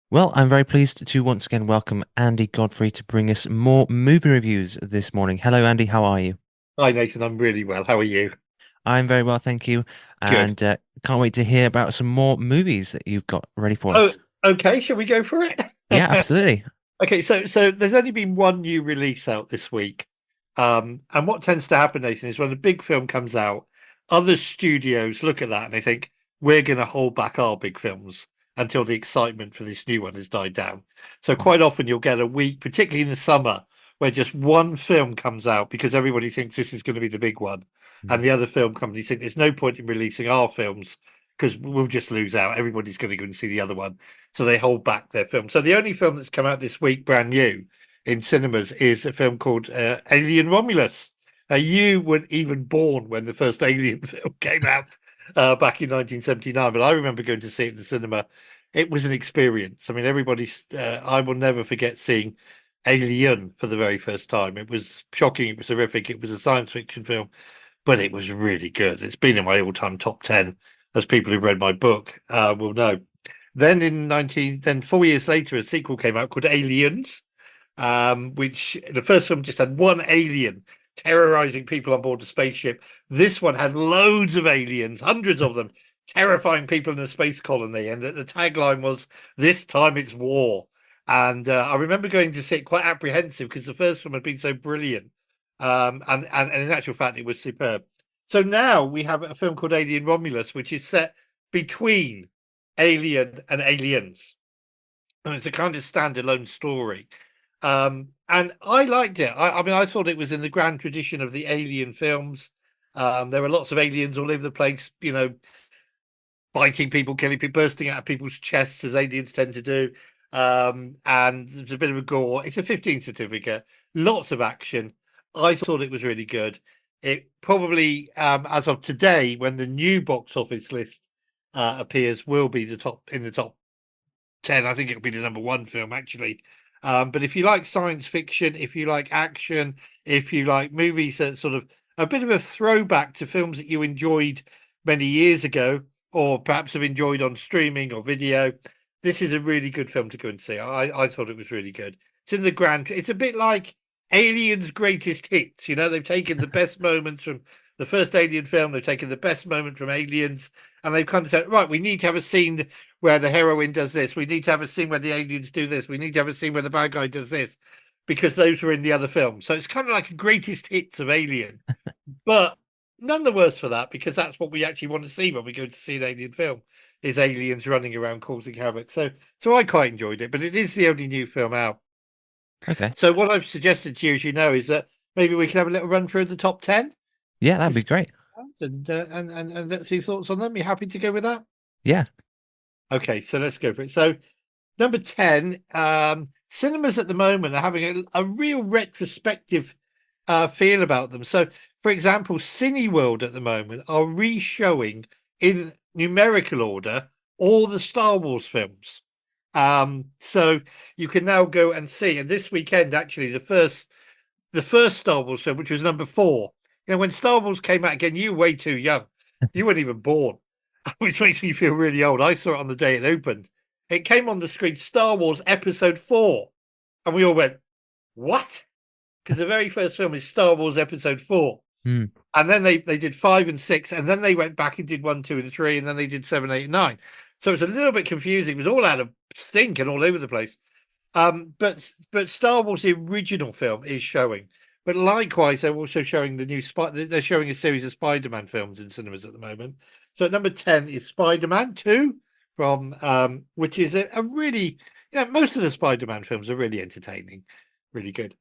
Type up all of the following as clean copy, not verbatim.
Well, I'm very pleased to once again welcome Andy Godfrey to bring us more movie reviews this morning. Hello, Andy. How are you? Hi, Nathan. I'm really well. How are you? I'm very well, thank you, Good. and can't wait to hear about some more movies that you've got ready for Oh, us. okay. Shall we go for it? Yeah, absolutely. Okay. So there's only been one new release out this week. And what tends to happen, Nathan, is when a big film comes out, other studios look at that and they think, we're going to hold back our big films until the excitement for this new one has died down. So quite often you'll get a week, particularly in the summer, where just one film comes out because everybody thinks this is going to be the big one. And Mm. the other film companies think there's no point in releasing our films because we'll just lose out. Everybody's going to go and see the other one. So they hold back their film. So the only film that's come out this week, brand new, in cinemas is a film called Alien Romulus. You weren't even born when the first Alien film came out back in 1979, but I remember going to see it in the cinema. It was an experience. I mean, I will never forget seeing Alien for the very first time. It was shocking. It was horrific. It was a science fiction film, but it was really good. It's been in my all-time top 10, as people who've read my book will know. Then 4 years later, a sequel came out called Aliens, which the first film just had one alien terrorizing people on board a spaceship. This one has loads of aliens, hundreds of them, terrifying people in a space colony. And the tagline was, "This time it's war." And I remember going to see it quite apprehensive because the first one had been so brilliant. And in actual fact, it was superb. So now we have a film called Alien Romulus, which is set between Alien and Aliens. And it's a kind of standalone story. And I liked it. I mean, I thought it was in the grand tradition of the Alien films. There were lots of aliens all over the place, biting people, killing people, bursting out of people's chests, as aliens tend to do. And there's a bit of a gore. It's a 15 certificate, lots of action. I thought it was really good. It probably, as of today, when the new box office list appears, will be the top 10. I think it'll be the number one film, actually. But if you like science fiction, if you like action, if you like movies that sort of a bit of a throwback to films that you enjoyed many years ago, or perhaps have enjoyed on streaming or video, this is a really good film to go and see. I thought it was really good. It's in the grand. It's a bit like Aliens' greatest hits. They've taken the best moments from the first Alien film. They've taken the best moment from Aliens, and they've kind of said, right, we need to have a scene where the heroine does this. We need to have a scene where the aliens do this. We need to have a scene where the bad guy does this, because those were in the other film. So it's kind of like a greatest hits of Alien, but none the worse for that, because that's what we actually want to see when we go to see an Alien film, is aliens running around causing havoc. So I quite enjoyed it, but it is the only new film out. Okay. So what I've suggested to you, as you know, is that maybe we can have a little run through the top 10 Yeah, that'd to be see, great. and let's see thoughts on them. You happy to go with that? Yeah. Okay, so let's go for it. So number 10, cinemas at the moment are having a real retrospective feel about them. So, for example, Cineworld at the moment are re-showing in numerical order all the Star Wars films. So you can now go and see. And this weekend, actually, the first Star Wars film, which was number 4. When Star Wars came out again, you were way too young. You weren't even born, which makes me feel really old. I saw it on the day it opened. It came on the screen, Star Wars Episode 4. And we all went, what? Because the very first film is Star Wars Episode 4. Mm. And then they did 5 and 6. And then they went back and did 1, 2, and 3. And then they did 7, 8, and 9. So it's a little bit confusing. It was all out of sync and all over the place. But Star Wars, the original film, is showing. But likewise, they're also showing they're showing a series of Spider-Man films in cinemas at the moment. So at number 10 is Spider-Man 2, from which is a really, most of the Spider-Man films are really entertaining, really good.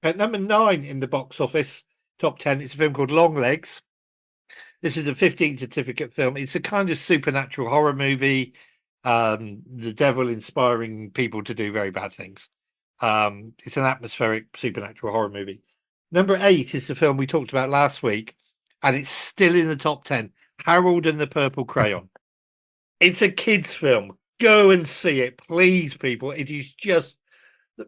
At number 9 in the box office top 10, it's a film called Longlegs. This is a 15 certificate film. It's a kind of supernatural horror movie. The devil inspiring people to do very bad things. It's an atmospheric supernatural horror movie. Number 8 is the film we talked about last week, and it's still in the top 10. Harold and the Purple Crayon. It's a kids' film. Go and see it, please, people. It is just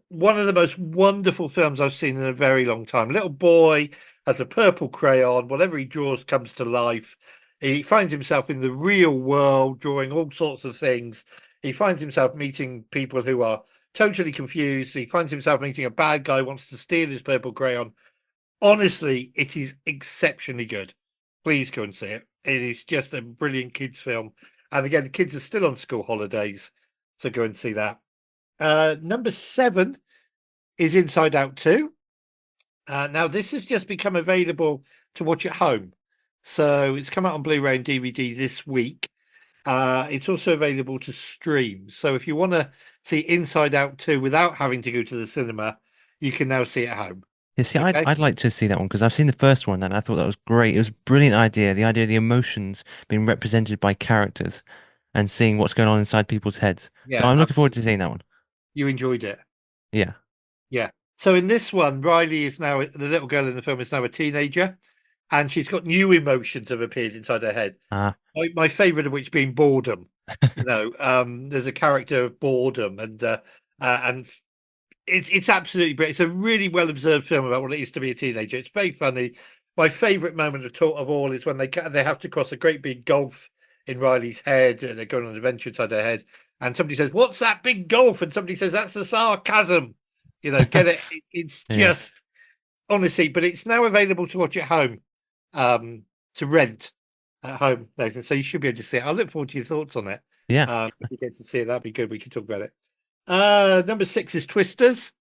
one of the most wonderful films I've seen in a very long time. Little boy has a purple crayon. Whatever he draws comes to life. He finds himself in the real world, drawing all sorts of things. He finds himself meeting people who are totally confused. He finds himself meeting a bad guy who wants to steal his purple crayon. Honestly, it is exceptionally good. Please go and see it. It is just a brilliant kids' film. And again, the kids are still on school holidays, so go and see that. Number 7 is Inside Out 2. Now, this has just become available to watch at home. So it's come out on Blu-ray and DVD this week. It's also available to stream. So if you want to see Inside Out 2 without having to go to the cinema, you can now see it at home. You see, I'd Okay. I'd like to see that one because I've seen the first one and I thought that was great. It was a brilliant idea. The idea of the emotions being represented by characters and seeing what's going on inside people's heads. So Yeah, I'm looking forward to absolutely. seeing that one. You enjoyed it. Yeah. Yeah. So in this one, Riley is now the little girl in the film is now a teenager, and she's got new emotions have appeared inside her head. Ah. My favorite of which being boredom. There's a character of boredom, and it's absolutely great. It's a really well observed film about what it is to be a teenager. It's very funny. My favorite moment of all is when they have to cross a great big gulf in Riley's head, and they're going on an adventure inside her head. And somebody says, "What's that big gulf?" And somebody says, "That's the sarcasm." Get it? It's Yeah. just honestly, but it's now available to watch at home, to rent at home, Nathan. So you should be able to see it. I look forward to your thoughts on it. Yeah. If you get to see it, that'd be good. We can talk about it. Number 6 is Twisters,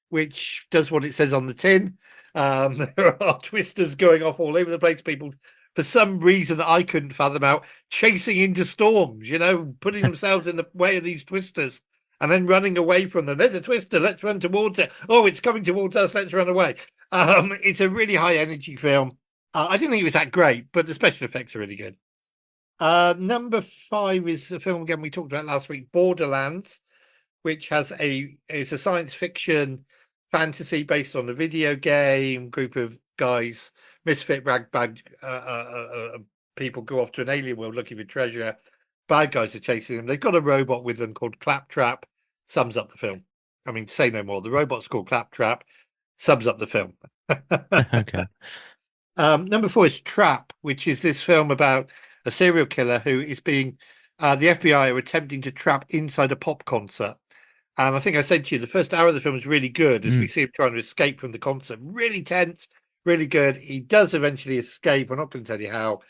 which does what it says on the tin. There are twisters going off all over the place. People, for some reason that I couldn't fathom out, chasing into storms, putting themselves in the way of these twisters and then running away from them. There's a twister, let's run towards it. Oh, it's coming towards us, let's run away. It's a really high energy film. I didn't think it was that great, but the special effects are really good. Number 5 is the film again we talked about last week, Borderlands, which is a science fiction fantasy based on a video game. Group of guys, misfit ragbag people, go off to an alien world looking for treasure. Bad guys are chasing them. They've got a robot with them called Claptrap. Sums up the film. I mean, say no more. The robot's called Claptrap. Sums up the film. Okay. Number 4 is Trap, which is this film about a serial killer who is the FBI are attempting to trap inside a pop concert. And I think I said to you, the first hour of the film is really good as we Mm. see him trying to escape from the concert. Really tense, really good. He does eventually escape. I'm not going to tell you how.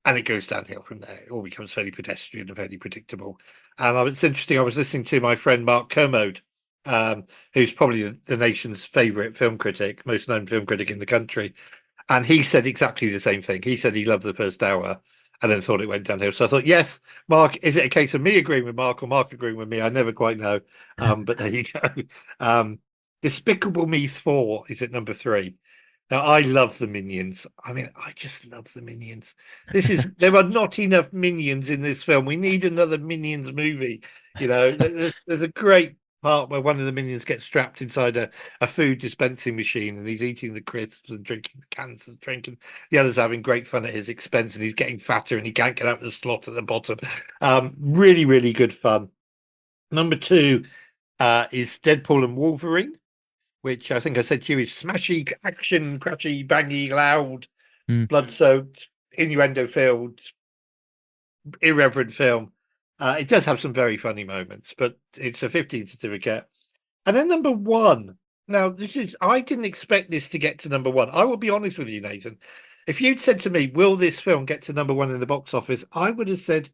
And it goes downhill from there. It all becomes fairly pedestrian and fairly predictable. And it's interesting. I was listening to my friend Mark Kermode, who's probably the nation's favourite film critic, most known film critic in the country. And he said exactly the same thing. He said he loved the first hour and then thought it went downhill. So I thought, yes, Mark, is it a case of me agreeing with Mark or Mark agreeing with me? I never quite know. But there you go. Despicable Me 4 is at number 3. Now, I love the Minions. I mean, I just love the Minions. There are not enough Minions in this film. We need another Minions movie. There's a great part where one of the Minions gets strapped inside a food dispensing machine and he's eating the crisps and drinking the cans of drink, and the others having great fun at his expense, and he's getting fatter and he can't get out of the slot at the bottom. Really, really good fun. Number 2 is Deadpool and Wolverine, which I think I said to you is smashy action, crashy, bangy, loud, Mm. blood-soaked, innuendo-filled, irreverent film. It does have some very funny moments, but it's a 15 certificate. And then number 1. Now, I didn't expect this to get to number 1. I will be honest with you, Nathan. If you'd said to me, will this film get to number 1 in the box office? I would have said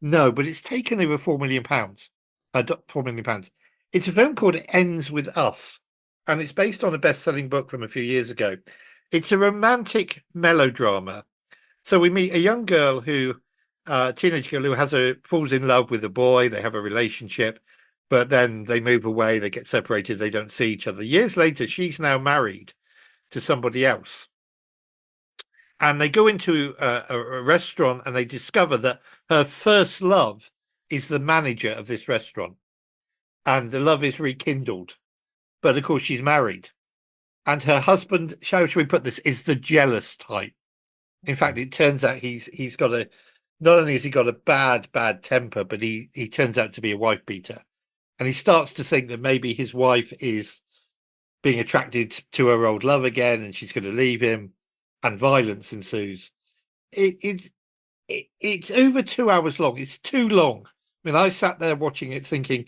no, but it's taken over £4 million. £4 million. It's a film called It Ends With Us, and it's based on a best-selling book from a few years ago. It's a romantic melodrama. So we meet a young girl teenage girl who falls in love with a boy. They have a relationship, but then they move away. They get separated. They don't see each other. Years later, she's now married to somebody else. And they go into a restaurant and they discover that her first love is the manager of this restaurant. And the love is rekindled. But of course, she's married. And her husband, how should we put this, is the jealous type. In fact, it turns out he's got not only has he got a bad temper, but he turns out to be a wife beater. And he starts to think that maybe his wife is being attracted to her old love again and she's going to leave him, and violence ensues. It's over 2 hours long. It's too long, I mean, I sat there watching it thinking,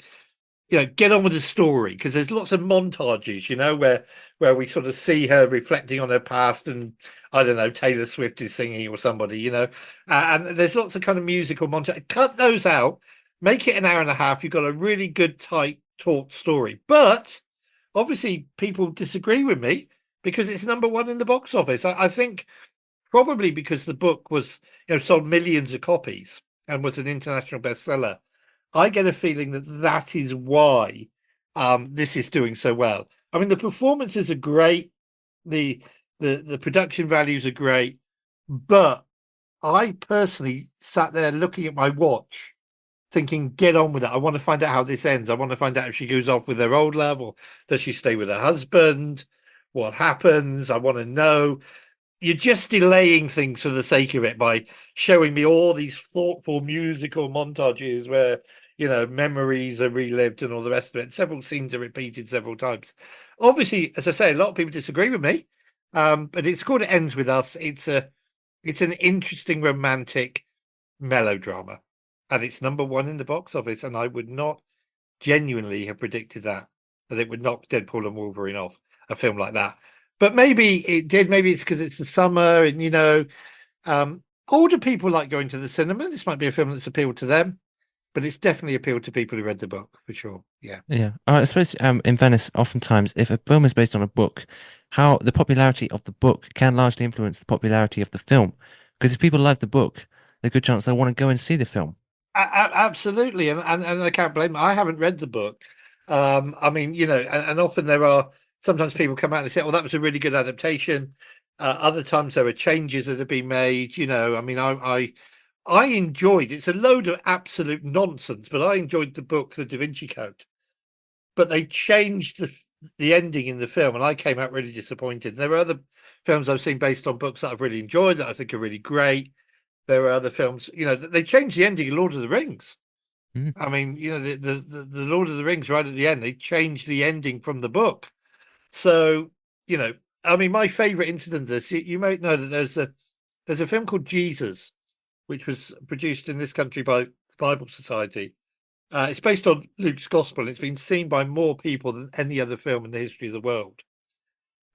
get on with the story because there's lots of montages, where we sort of see her reflecting on her past, and I don't know, Taylor Swift is singing or somebody, and there's lots of kind of musical montage. Cut those out, make it an hour and a half. You've got a really good, tight, taut story. But obviously, people disagree with me because it's number one in the box office. I think probably because the book was, sold millions of copies and was an international bestseller. I get a feeling that that is why this is doing so well. I mean, the performances are great, the the production values are great, but I personally sat there looking at my watch, thinking, "Get on with it! I want to find out how this ends. I want to find out if she goes off with her old love or does she stay with her husband? What happens? I want to know." You're just delaying things for the sake of it by showing me all these thoughtful musical montages where memories are relived and all the rest of it. Several scenes are repeated several times. Obviously, as I say, a lot of people disagree with me, but it's called It Ends With Us. It's an interesting romantic melodrama, and it's number one in the box office. And I would not genuinely have predicted that it would knock Deadpool and Wolverine off, a film like that. But maybe it did. Maybe it's because it's the summer, and um, older people like going to the cinema. This might be a film that's appealed to them, but it's definitely appealed to people who read the book for sure. Yeah. Yeah, I suppose in Venice, oftentimes, if a film is based on a book, how the popularity of the book can largely influence the popularity of the film. Because if people like the book, there's a good chance they'll want to go and see the film. Absolutely, and I can't blame them. I haven't read the book. I mean, and often there are sometimes people come out and say, "Well, that was a really good adaptation." Other times there are changes that have been made. I mean, I enjoyed. It's a load of absolute nonsense, but I enjoyed the book, The Da Vinci Code. But they changed the ending in the film, and I came out really disappointed. There are other films I've seen based on books that I've really enjoyed that I think are really great. There are other films, they changed the ending of Lord of the Rings. Mm. I mean, the Lord of the Rings right at the end, they changed the ending from the book. So, I mean, my favorite incident of this, you might know that there's a film called Jesus, which was produced in this country by the Bible Society. It's based on Luke's Gospel. And it's been seen by more people than any other film in the history of the world.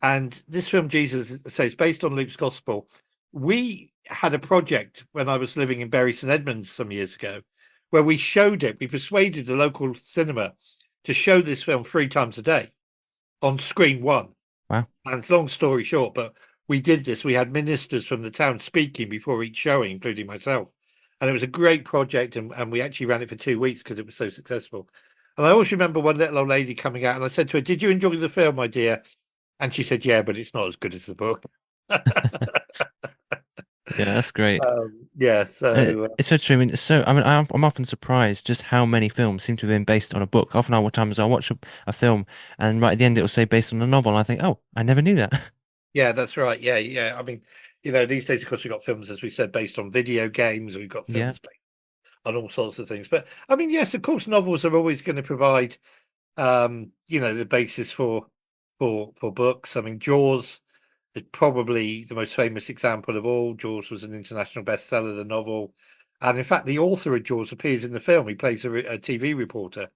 And this film, Jesus, says based on Luke's Gospel. We had a project when I was living in Bury St Edmunds some years ago, where we showed it. We persuaded the local cinema to show this film 3 times a day on screen one. Wow. And it's a long story short, but we did this. We had ministers from the town speaking before each showing, including myself. And it was a great project, and we actually ran it for 2 weeks because it was so successful. And I always remember one little old lady coming out, and I said to her, "Did you enjoy the film, my dear?" And she said, "Yeah, but it's not as good as the book." Yeah, that's great. Yeah, so It's so true. I mean, I mean, I'm often surprised just how many films seem to have been based on a book. Often, I what times I watch a film, and right at the end, it will say based on a novel, and I think, oh, I never knew that. yeah, that's right. Yeah, yeah. I mean, these days, of course, we've got films, as we said, based on video games. We've got Yeah. films based on all sorts of things. But I mean, yes, of course, novels are always going to provide, the basis for books. I mean, Jaws is probably the most famous example of all. Jaws was an international bestseller, the novel, and in fact, the author of Jaws appears in the film. He plays a TV reporter,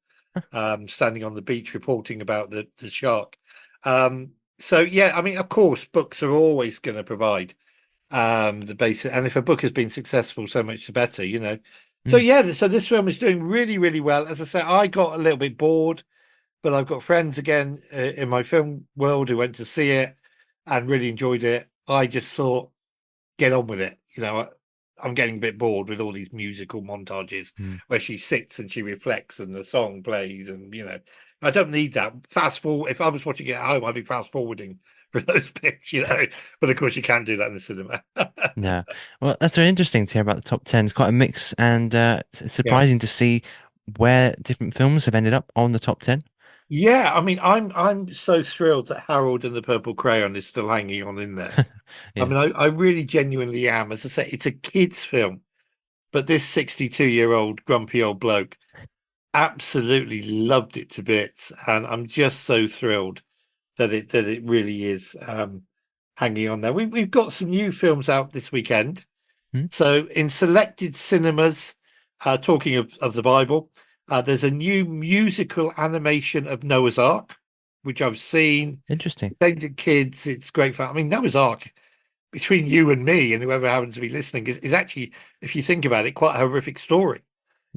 standing on the beach reporting about the shark. So yeah, I mean, of course, books are always going to provide the basis, and if a book has been successful, so much the better. So Mm. yeah, so this film is doing really, really well. As I say, I got a little bit bored, but I've got friends again in my film world who went to see it and really enjoyed it. I just thought, get on with it. I'm getting a bit bored with all these musical montages Mm. where she sits and she reflects and the song plays, and I don't need that. Fast forward. If I was watching it at home, I'd be fast forwarding for those bits. But of course, you can't do that in the cinema. Yeah. Well, that's very interesting to hear about the top 10. It's quite a mix, and it's Yeah. surprising to see where different films have ended up on the top 10. Yeah, I mean, I'm so thrilled that Harold and the Purple Crayon is still hanging on in there. I Yeah. mean, I really genuinely am. As I say, it's a kids' film, but this 62-year-old grumpy old bloke absolutely loved it to bits, and I'm just so thrilled that it really is hanging on there. We've got some new films out this weekend. Mm. So in selected cinemas, Talking of the Bible, there's a new musical animation of Noah's Ark, which I've seen. Interesting. It's aimed at kids. It's great fun. I mean, Noah's Ark, between you and me and whoever happens to be listening, is actually, if you think about it, quite a horrific story.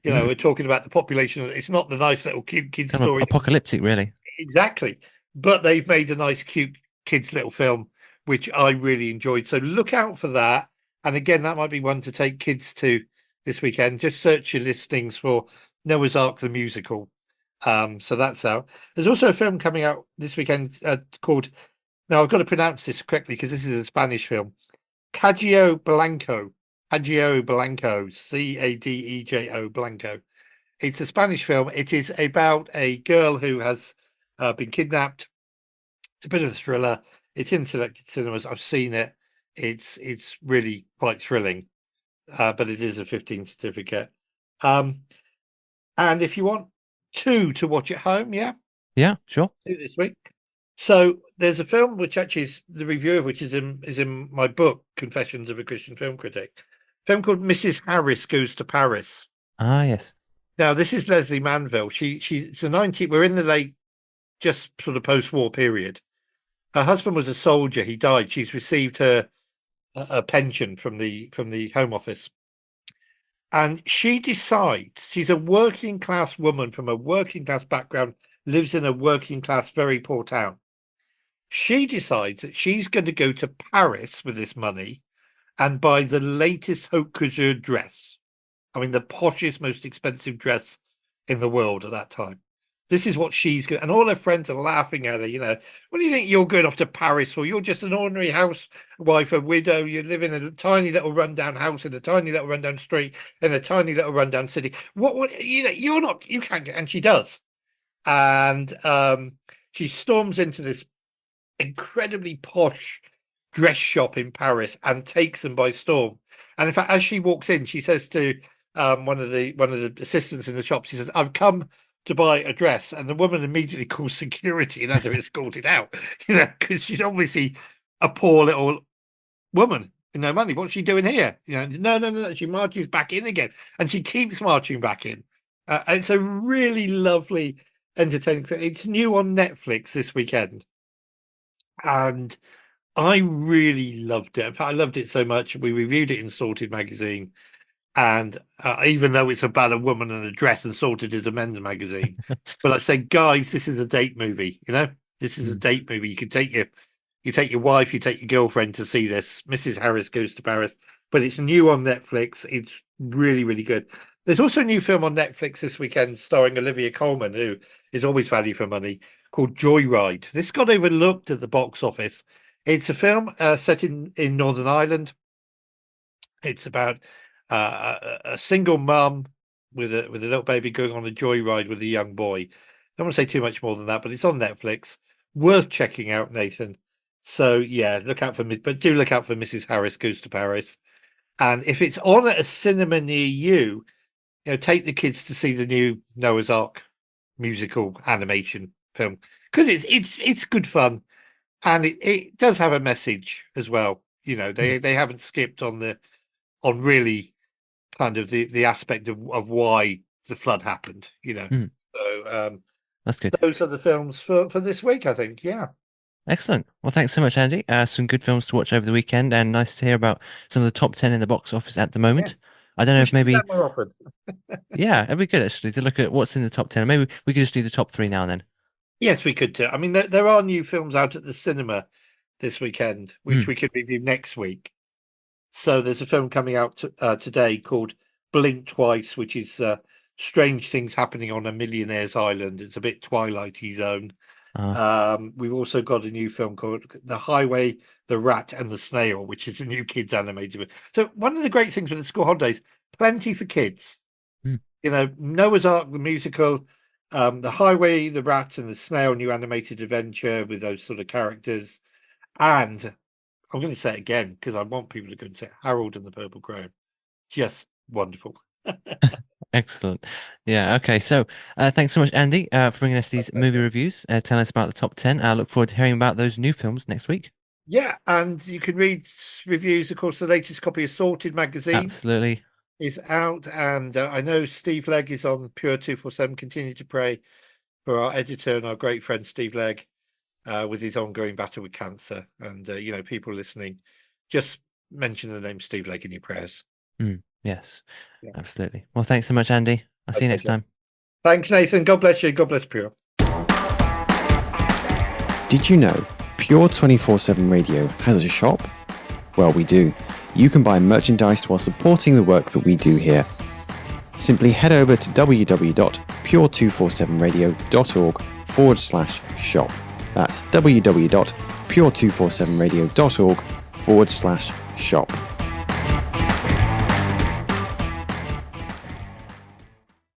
Mm. We're talking about the population. It's not the nice little cute kids Kind of story. apocalyptic, really. Exactly. But they've made a nice, cute kids' little film, which I really enjoyed. So look out for that. And again, that might be one to take kids to this weekend. Just search your listings for Noah's Ark the musical. So that's out. There's also a film coming out this weekend called, now I've got to pronounce this correctly because this is a Spanish film, Cadeo Blanco. Cadeo Blanco, Cadejo Blanco. It's a Spanish film. It is about a girl who has been kidnapped. It's a bit of a thriller. It's in selected cinemas. I've seen it. It's really quite thrilling, but it is a 15 certificate. Um, and if you want two to watch at home, yeah, Yeah, sure. two this week. So there's a film which actually is the review of which is in my book, Confessions of a Christian Film Critic. A film called Mrs. Harris Goes to Paris. Ah, yes. Now this is Leslie Manville. She's a 90. We're in the late, just sort of post-war period. Her husband was a soldier. He died. She's received her a pension from the Home Office, and she decides she's a working class woman from a working class background, lives in a working class, very poor town. She decides that she's going to go to Paris with this money and buy the latest haute couture dress. I mean, the poshest, most expensive dress in the world at that time. This is what she's going, and all her friends are laughing at her. What do you think you're going off to Paris for? You're just an ordinary housewife, a widow. You live in a tiny little rundown house in a tiny little rundown street in a tiny little rundown city. What, you're not, you can't get, and she does. And she storms into this incredibly posh dress shop in Paris and takes them by storm. And in fact, as she walks in, she says to one of the assistants in the shop, she says, "I've come to buy a dress," and the woman immediately calls security and has her escorted out. Because she's obviously a poor little woman with no money. What's she doing here? No, no, no, no. She marches back in again, and she keeps marching back in. And it's a really lovely, entertaining film. It's new on Netflix this weekend, and I really loved it. In fact, I loved it so much we reviewed it in Sorted magazine. And even though it's about a woman and a dress, and Sorted is a men's magazine, but I say, guys, this is a date movie. This is a Mm. date movie. You take your wife, you take your girlfriend to see this. Mrs. Harris Goes to Paris, but it's new on Netflix. It's really, really good. There's also a new film on Netflix this weekend starring Olivia Colman, who is always value for money, called Joyride. This got overlooked at the box office. It's a film set in Northern Ireland. It's about a single mum with a little baby going on a joyride with a young boy. Don't want to say too much more than that, but it's on Netflix. Worth checking out, Nathan. So yeah, look out for me, but do look out for Mrs. Harris Goes to Paris. And if it's on at a cinema near you, take the kids to see the new Noah's Ark musical animation film, because it's good fun, and it does have a message as well. Mm. They haven't skipped on really kind of the aspect of why the flood happened. Mm. So That's good. those are the films for this week, I think. Yeah. Excellent. Well, thanks so much, Andy. Some good films to watch over the weekend, and nice to hear about some of the top 10 in the box office at the moment. Yes. I don't know We if should do maybe, that more often. yeah, it'd be good actually to look at what's in the top 10. Maybe we could just do the top three now and then. Yes, we could too. I mean, there are new films out at the cinema this weekend, which Mm. we could review next week. So there's a film coming out today called Blink Twice, which is strange things happening on a millionaire's island. It's a bit Twilighty Zone. Uh, We've also got a new film called The Highway, the Rat and the Snail, which is a new kids animated film. So one of the great things with the school holidays, plenty for kids. mm. Noah's Ark, the musical, The Highway, the Rat and the Snail, new animated adventure with those sort of characters. And I'm going to say it again because I want people to go and say Harold and the Purple Crown. Just wonderful. Excellent. Yeah. Okay. So, thanks so much, Andy, for bringing us these movie reviews, telling us about the top 10. I look forward to hearing about those new films next week. Yeah, and you can read reviews, of course, the latest copy of Sorted magazine. Absolutely. is out, and I know Steve Legg is on Pure 247. Continue to pray for our editor and our great friend Steve Legg with his ongoing battle with cancer. And people listening, just mention the name Steve Legg in your prayers. Yes, Yeah. absolutely. Well, thanks so much, Andy. I'll see you next time. Thanks, Nathan. God bless you. God bless Pure. Did you know Pure 24/7 Radio has a shop? Well, we do. You can buy merchandise while supporting the work that we do here. Simply head over to www.pure247radio.org/shop. That's www.pure247radio.org/shop.